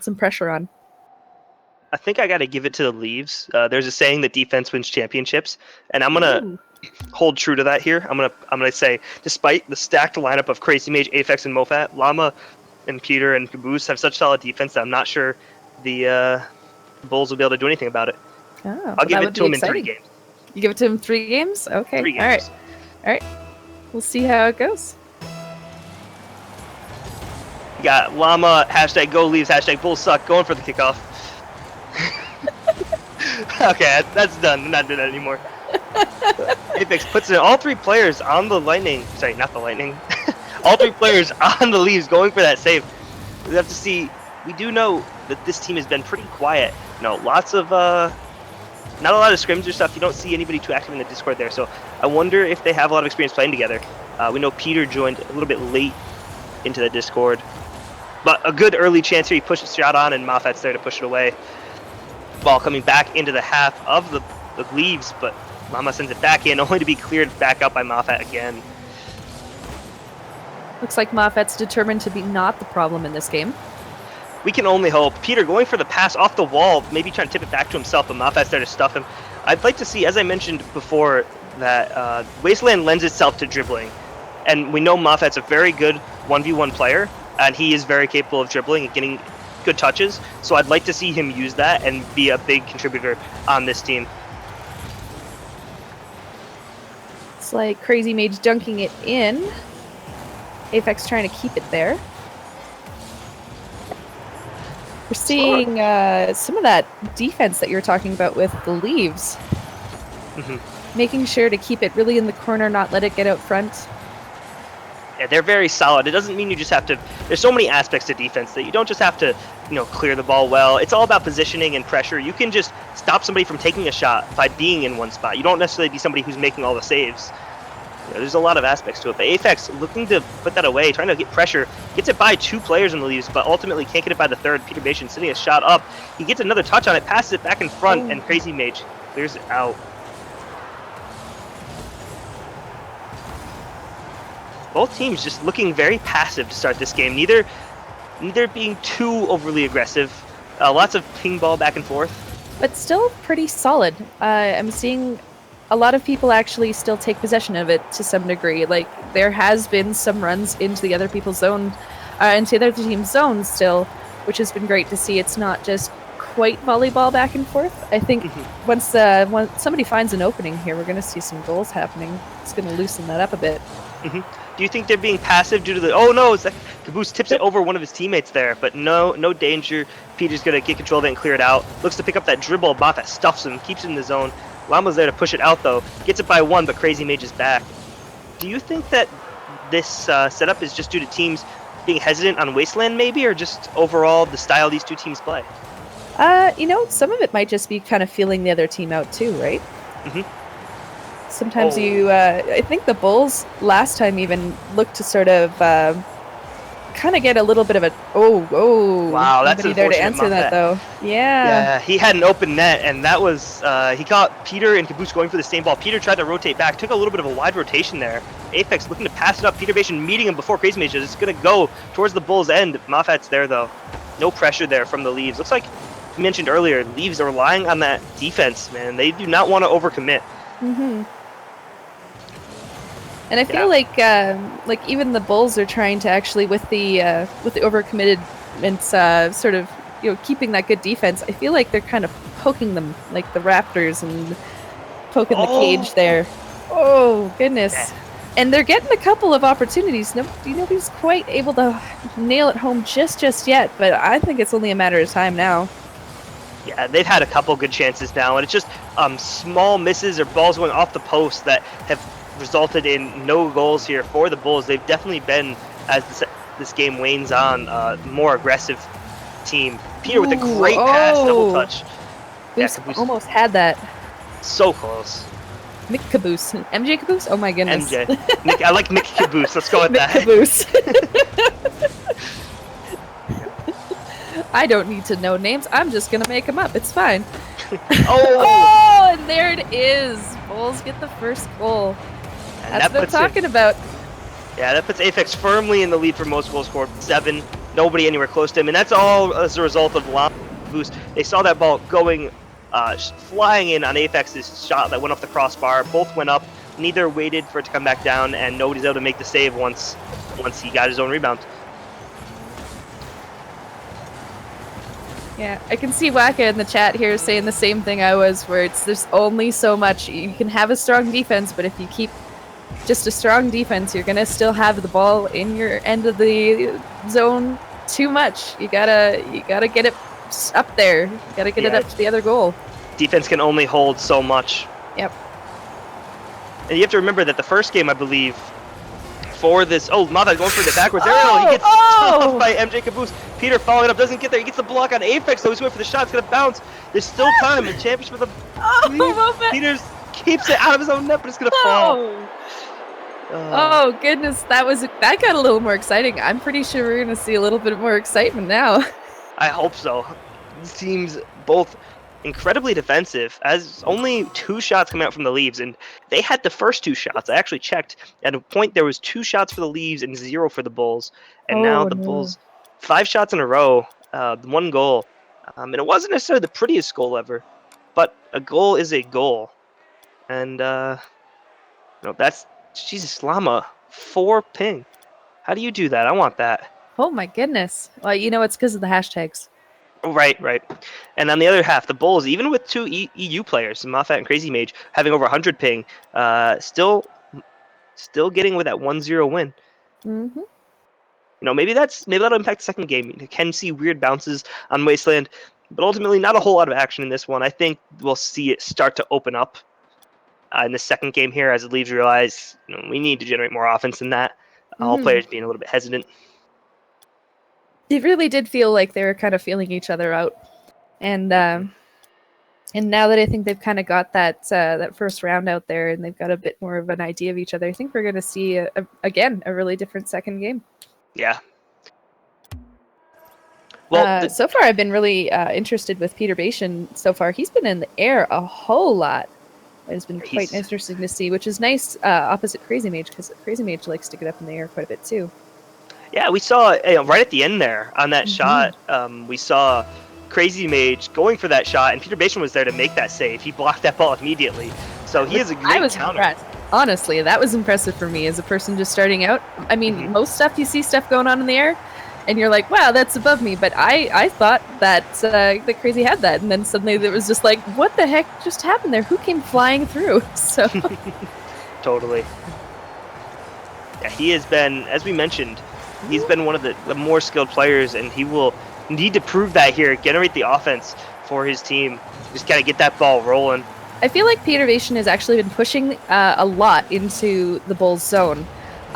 put some pressure on? I think I got to give it to the Leaves. There's a saying that defense wins championships, and I'm gonna hold true to that here. I'm gonna say, despite the stacked lineup of Crazy Mage, Aphex, and Mofat, Llama and Peter and Caboose have such solid defense that I'm not sure the Bulls will be able to do anything about it. Oh, I'll give it to them in 3 games. You give it to him 3 games? Okay. 3 games. All right. We'll see how it goes. You got Llama, #Go Leaves, #Bulls suck, going for the kickoff. Okay, that's done. I'm not doing that anymore. Aphex puts in all 3 players on the Lightning. Sorry, not the Lightning. All 3 players on the Leaves going for that save. We have to see. We do know that this team has been pretty quiet. Lots of not a lot of scrims or stuff. You don't see anybody too active in the Discord there. So I wonder if they have a lot of experience playing together. We know Peter joined a little bit late into the Discord, but a good early chance here. He pushes a shot on, and Moffat's there to push it away. Ball coming back into the half of the Leaves, but Llama sends it back in, only to be cleared back up by Moffat again. Looks like Moffat's determined to be not the problem in this game. We can only hope. Peter going for the pass off the wall, maybe trying to tip it back to himself, but Moffat's there to stuff him. I'd like to see, as I mentioned before, that Wasteland lends itself to dribbling, and we know Moffat's a very good 1v1 player, and he is very capable of dribbling and getting good touches, so I'd like to see him use that and be a big contributor on this team. It's like Crazy Mage dunking it in. Aphex trying to keep it there. We're seeing some of that defense that you're talking about with the Leaves. Making sure to keep it really in the corner, not let it get out front. Yeah, they're very solid. It doesn't mean you just have to. There's so many aspects to defense that you don't just have to, clear the ball well. It's all about positioning and pressure. You can just stop somebody from taking a shot by being in one spot. You don't necessarily be somebody who's making all the saves. There's a lot of aspects to it. But Aphex looking to put that away, trying to get pressure, gets it by 2 players in the Leaves, but ultimately can't get it by the 3rd. Peter Bation sitting a shot up. He gets another touch on it, passes it back in front, and Crazy Mage clears it out. Both teams just looking very passive to start this game. Neither being too overly aggressive. Lots of ping ball back and forth. But still pretty solid. I'm seeing a lot of people actually still take possession of it to some degree. Like, there has been some runs into the other people's zone, into the other team's zone still, which has been great to see. It's not just quite volleyball back and forth. I think once somebody finds an opening here, we're going to see some goals happening. It's going to loosen that up a bit. Do you think they're being passive due to the... Oh, no, it's like Caboose tips it over one of his teammates there, but no danger. Peter's going to get control of it and clear it out. Looks to pick up that dribble. Moffat stuffs him, keeps it in the zone. Llama's there to push it out, though. Gets it by 1, but Crazy Mage is back. Do you think that this setup is just due to teams being hesitant on Wasteland, maybe, or just overall the style these 2 teams play? Some of it might just be kind of feeling the other team out, too, right? Sometimes I think the Bulls last time even looked to sort of kind of get a little bit of a wow, that's there to answer that though. Yeah, he had an open net, and that was he caught Peter and Caboose going for the same ball. Peter tried to rotate back, took a little bit of a wide rotation there. Aphex looking to pass it up. Peter Bation meeting him before Crazy Mage is going to go towards the Bulls' end. Moffat's there though. No pressure there from the Leaves. Looks like you mentioned earlier, Leaves are relying on that defense, man. They do not want to overcommit. And I feel like even the Bulls are trying to actually with the overcommitment sort of keeping that good defense. I feel like they're kind of poking them like the Raptors and poking the cage there. Oh goodness! Yeah. And they're getting a couple of opportunities. Nobody's quite able to nail it home just yet, but I think it's only a matter of time now. Yeah, they've had a couple good chances now, and it's just small misses or balls going off the post that have resulted in no goals here for the Bulls. They've definitely been, as this game wanes on, more aggressive team. Peter with a great pass, double touch. Caboose almost had that. So close. Mick Caboose. MJ Caboose? Oh my goodness. MJ. Nick, I like Mick Caboose. Let's go with that. Caboose. I don't need to know names. I'm just going to make them up. It's fine. And there it is. Bulls get the first goal. That's what I'm talking about. Yeah, that puts Aphex firmly in the lead for most goals scored, 7. Nobody anywhere close to him, and that's all as a result of Llama boost. They saw that ball going, flying in on Aphex's shot that went off the crossbar. Both went up. Neither waited for it to come back down, and nobody's able to make the save once he got his own rebound. Yeah, I can see Waka in the chat here saying the same thing I was, where there's only so much. You can have a strong defense, but if you keep just a strong defense, you're gonna still have the ball in your end of the zone too much. You gotta get it up there. You gotta get it up to the other goal. Defense can only hold so much. Yep. And you have to remember that the first game, I believe, for this... Oh, Mata going for the backwards aerial. He gets stopped by MJ Caboose. Peter following it up, doesn't get there. He gets the block on Aphex, though. He's going for the shot. It's going to bounce. There's still time. The championship for the... Peters keeps it out of his own net, but it's going to fall. Oh, goodness. That got a little more exciting. I'm pretty sure we're going to see a little bit more excitement now. I hope so. These teams both incredibly defensive, as only 2 shots come out from the Leaves, and they had the first 2 shots. I actually checked. At a point, there was 2 shots for the Leaves and 0 for the Bulls, and now the Bulls 5 shots in a row, 1 goal, and it wasn't necessarily the prettiest goal ever, but a goal is a goal, and that's Jesus. Llama 4 ping. How do you do that? I want that. Oh my goodness. Well, it's because of the hashtags. Right. And on the other half, the Bulls, even with 2 EU players, Moffat and Crazy Mage, having over 100 ping, still getting with that 1-0 win. Mm-hmm. Maybe that'll impact the second game. You can see weird bounces on Wasteland, but ultimately not a whole lot of action in this one. I think we'll see it start to open up in the second game here as the Leaves realize we need to generate more offense than that. All players being a little bit hesitant. It really did feel like they were kind of feeling each other out, and now that I think they've kind of got that first round out there, and they've got a bit more of an idea of each other, I think we're going to see again a really different second game. Yeah. Well, so far I've been really interested with Peter Bashan. So far, he's been in the air a whole lot. It's been quite interesting to see, which is nice opposite Crazy Mage, because Crazy Mage likes to get up in the air quite a bit too. Yeah, we saw right at the end there on that shot, we saw Crazy Mage going for that shot, and Peter Bashan was there to make that save. He blocked that ball immediately. So he is a great counter. Impressed. Honestly, that was impressive for me as a person just starting out. I mean, most stuff you see stuff going on in the air, and you're like, wow, that's above me. But I thought that Crazy had that, and then suddenly it was just like, what the heck just happened there? Who came flying through? So totally. Yeah, he has been, as we mentioned, he's been one of the more skilled players, and he will need to prove that here, generate the offense for his team. Just kind of get that ball rolling. I feel like Peter Bashan has actually been pushing a lot into the Bulls zone.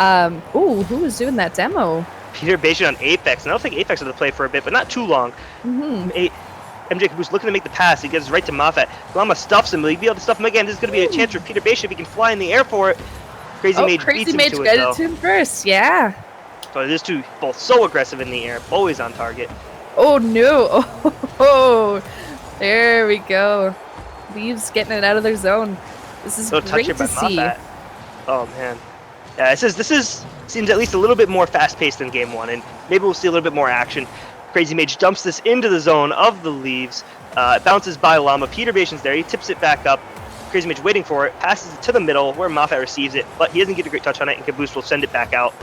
Ooh, who was doing that demo? Peter Bashan on Aphex, and I don't think Aphex had to play for a bit, but not too long. MJ Caboose looking to make the pass. He gets right to Moffat. Llama stuffs him. He'll be able to stuff him again. This is going to be a chance for Peter Bashan if he can fly in the air for it. Crazy Mage beats him to it, though. Crazy Mage got it to him first, yeah. So these two both so aggressive in the air, always on target. Oh no! Oh, there we go. Leaves getting it out of their zone. This is great to see. Oh man, yeah. This seems at least a little bit more fast-paced than Game 1, and maybe we'll see a little bit more action. Crazy Mage dumps this into the zone of the Leaves. It bounces by Llama. Peter Bashan's there. He tips it back up. Crazy Mage waiting for it. Passes it to the middle where Moffat receives it, but he doesn't get a great touch on it, and Caboose will send it back out.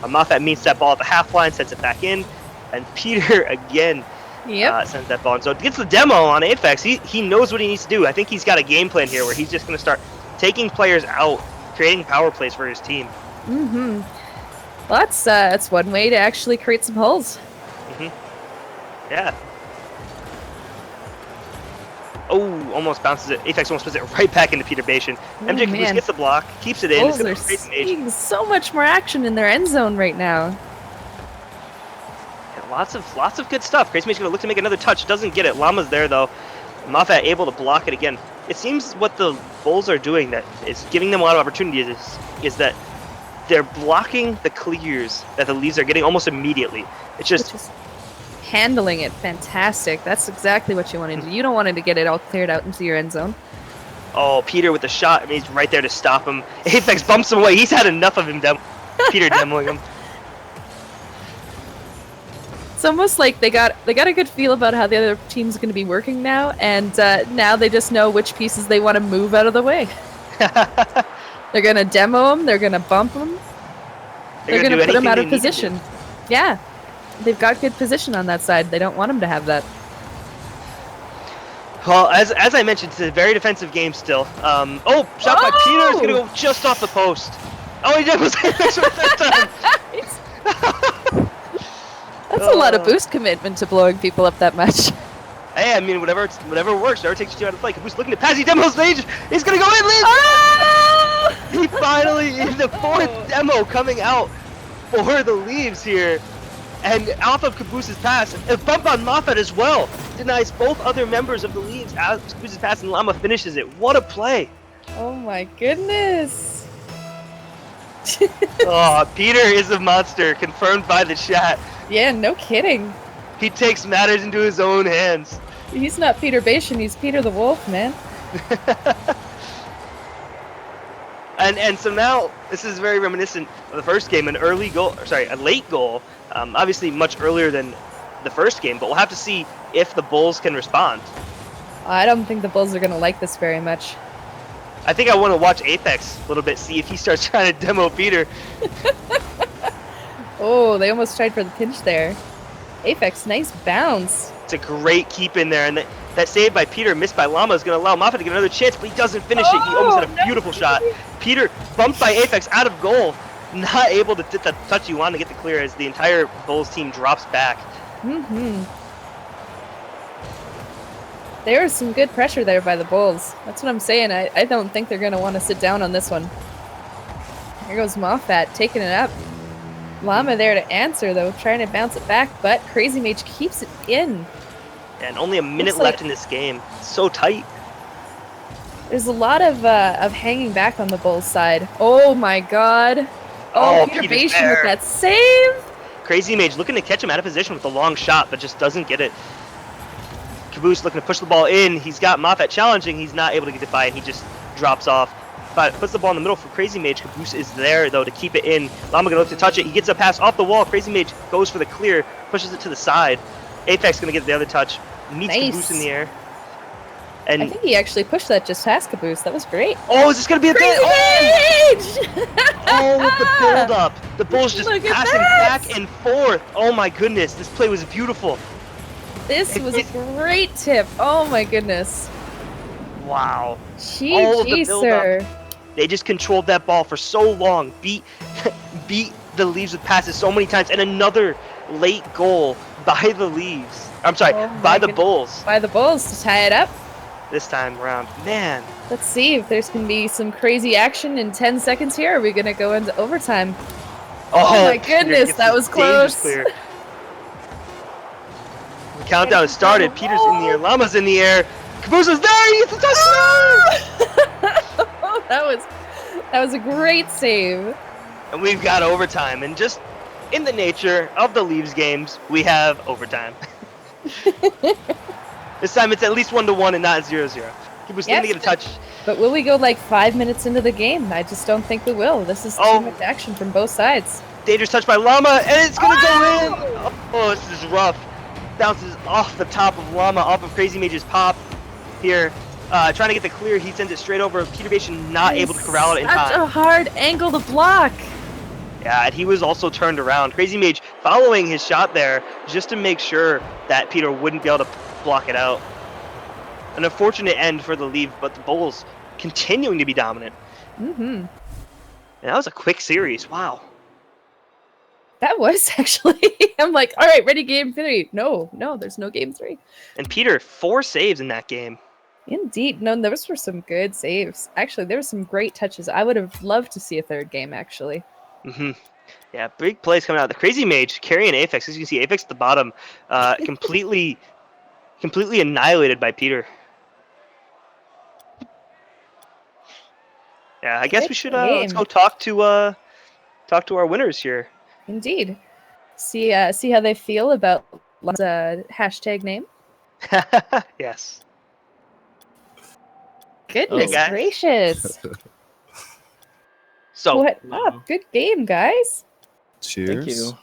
Moffat meets that ball at the half line, sends it back in, and Peter again sends that ball in. So it gets the demo on Aphex. He knows what he needs to do. I think he's got a game plan here where he's just going to start taking players out, creating power plays for his team. Well, that's one way to actually create some holes. Yeah. Oh, almost bounces it. Aphex almost puts it right back into Peter Bashan. MJ Caboose gets the block, keeps it in. Bulls are seeing so much more action in their end zone right now. Yeah, lots of good stuff. Crazy Mage's going to look to make another touch. Doesn't get it. Llama's there, though. Moffat able to block it again. It seems what the Bulls are doing that is giving them a lot of opportunities is that they're blocking the clears that the Leaves are getting almost immediately. It's just handling it fantastic. That's exactly what you want to do. You don't want to get it all cleared out into your end zone. Oh, Peter with the shot. I mean, he's right there to stop him. Aphex bumps him away. He's had enough of him. Peter demoing him. It's almost like they got a good feel about how the other team's going to be working now, and now they just know which pieces they want to move out of the way. They're going to demo them. They're going to bump them. They're going to put them out of position. Yeah, they've got good position on that side. They don't want them to have that. Well, as I mentioned, it's a very defensive game still. Oh, shot by Peter is gonna go just off the post. Oh, he did was time. That's a lot of boost commitment to blowing people up that much. Hey, I mean, whatever works. Whatever takes you out of play. Caboose looking to pass. He demo stage. He's gonna go in. Leaves. Oh! He finally in the 4th demo coming out for the Leaves here. And off of Caboose's pass, a bump on Moffat as well. Denies both other members of the Leaves as Caboose's pass, and Llama finishes it. What a play! Oh my goodness! Oh, Peter is a monster, confirmed by the chat. Yeah, no kidding. He takes matters into his own hands. He's not Peter Bashan, he's Peter the Wolf, man. And so now this is very reminiscent of the first game, a late goal. Obviously much earlier than the first game, but we'll have to see if the Bulls can respond. I don't think the Bulls are going to like this very much. I think I want to watch Apex a little bit, see if he starts trying to demo Peter. Oh, they almost tried for the pinch there. Apex, nice bounce. It's a great keep in there, and that save by Peter, missed by Llama, is going to allow Moffat to get another chance, but he doesn't finish it. He almost had a beautiful shot. Peter bumped by Apex out of goal, not able to get the touch he wanted to get the clear as the entire Bulls team drops back. There was some good pressure there by the Bulls. That's what I'm saying. I don't think they're going to want to sit down on this one. Here goes Moffat, taking it up. Llama there to answer, though, trying to bounce it back, but Crazy Mage keeps it in. And only a minute left in this game. It's so tight. There's a lot of hanging back on the Bulls side. Oh my god. Oh, Peter Bashan with that save. Crazy Mage looking to catch him out of position with a long shot, but just doesn't get it. Caboose looking to push the ball in. He's got Moffat challenging. He's not able to get it by, and he just drops off. But puts the ball in the middle for Crazy Mage. Caboose is there, though, to keep it in. Llama gonna look to touch it. He gets a pass off the wall. Crazy Mage goes for the clear, pushes it to the side. Apex gonna get the other touch. Meets Caboose in the air. And I think he actually pushed that just past Caboose. That was great. Oh, is this gonna be a Crazy Mage! Oh, with the build up. The Bulls just passing back and forth. Oh my goodness, this play was beautiful. This was a great tip. Oh my goodness. Wow. GG, sir. They just controlled that ball for so long, beat the Leaves with passes so many times, and another late goal by the Leaves. I'm sorry, by the Bulls. By the Bulls to tie it up. This time around, man. Let's see if there's going to be some crazy action in 10 seconds here. Are we going to go into overtime? Oh my goodness, that was close. The countdown has started. Peter's in the air. Llama's in the air. Caboose is there. He gets the touchdown. That was a great save. And we've got overtime. And just in the nature of the Leaves games, we have overtime. This time it's at least 1-1 and not 0-0. Caboose going to get a touch. But will we go like 5 minutes into the game? I just don't think we will. This is too much action from both sides. Dangerous touch by Llama, and it's going to go in. Oh, this is rough. Bounces off the top of Llama, off of Crazy Mage's pop here. Trying to get the clear, he sends it straight over. Peter Bashan not able to corral it in time. Such a hard angle to block. Yeah, and he was also turned around. Crazy Mage following his shot there just to make sure that Peter wouldn't be able to block it out. An unfortunate end for the Leave, but the Bulls continuing to be dominant. And that was a quick series. Wow. That was actually. I'm like, all right, ready, game 3. No, there's no game 3. And Peter, 4 saves in that game. Indeed. No, those were some good saves. Actually, there were some great touches. I would have loved to see a third game, actually. Yeah, big plays coming out. The Crazy Mage carrying Apex. As you can see, Apex at the bottom, completely annihilated by Peter. Yeah, I guess we should let's go talk to our winners here. Indeed. See how they feel about hashtag name. Yes. Goodness gracious. So what up? Good game, guys. Cheers. Thank you.